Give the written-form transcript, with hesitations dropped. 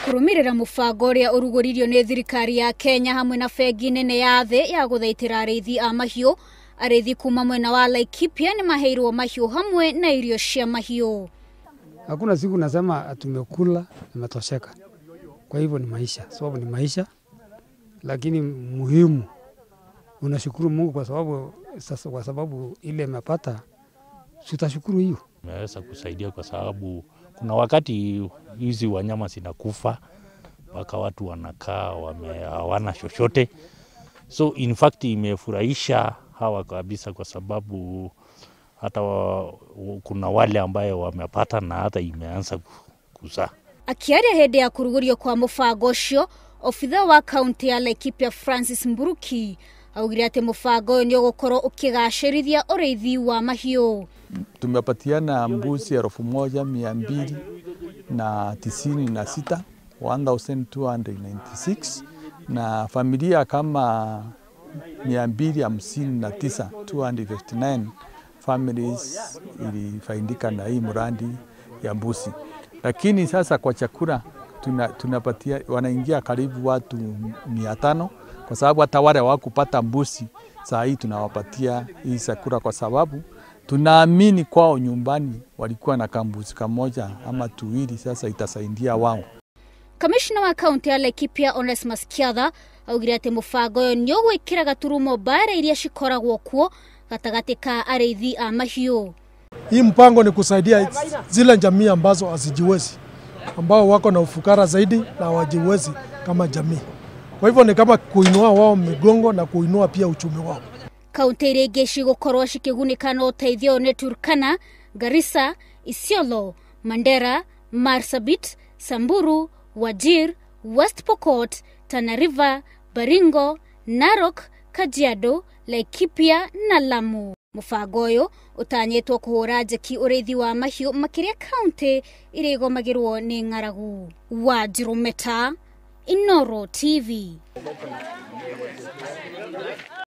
Kurumirira Mubango uria uruguririo ni Thirikari ya Kenya hamwe na bengi nene ya thii ya guthaitira ariithi a mahiu. Ariithi kuuma mwena wa Laikipia nimaheirwo mahiu hamwe na irio cia mahiu. Hakuna siku nasema tumekula nimetosheka. Kwa hivyo ni maisha, sababu ni maisha. Lakini muhimu unashukuru Mungu kwa sababu ile mapata tutashukuru hiyo. Nimeweza kusaidia kwa sababu kuna wakati hizi wanyama zinakufa mpaka watu wanakaa hawana chochote. So in fact imefurahisha hawa kabisa kwa sababu hata kuna wale ambaye wamepata na hata imeanza kuzaa. Akiaria hende ya kurugurio kwa Mubango ucio, ofitha wa kaunti ya Laikipia Francis Mburuki augire ati Mubango ni ugukorwo ukigacirithia uriithi wa mahiu. Tumepatiana mbuzi 1296 1296 na familia kama 259 259 families ilifaidika na hii mradi ya mbuzi. Lakini sasa kwa chakula tunapatia wanaingia karibu watu 500 kwa sababu hata wale hawakupata mbuzi saa hii tunawapatia hii chakula kwa sababu tunaamini kwao nyumbani walikuwa na kambuzi kamoja ama tuwili, sasa itasaidia wao. Kamishna wa kaunti ya Laikipia Onesmus Kiatha augire ati Mubango ni ugwikira gaturumo bara iria cikoragwo kuo gatagati ka ariithi a mahiu. Hii mpango ni kusaidia zile jamii ambazo hazijiwezi, ambao wako na ufukara zaidi na hawajiwezi kama jamii. Kwa hivyo ni kama kuinua wao migongo na kuinua pia uchumi wao. Kaunti iria ingĩ cigũkorwo cikĩgunĩka na ũteithio nĩ Turkana, Garissa, Isiolo, Mandera, Marsabit, Samburu, Wajir, West Pokot, Tana River, Baringo, Narok, Kajiado, Laikipia na Lamu. Mubango ũyũ ũtanyĩtwo kũhũra njeki ũrĩithi wa mahiũ makĩria kaunti iria igomagĩrwo nĩ ng'aragu. Wa Inooro TV.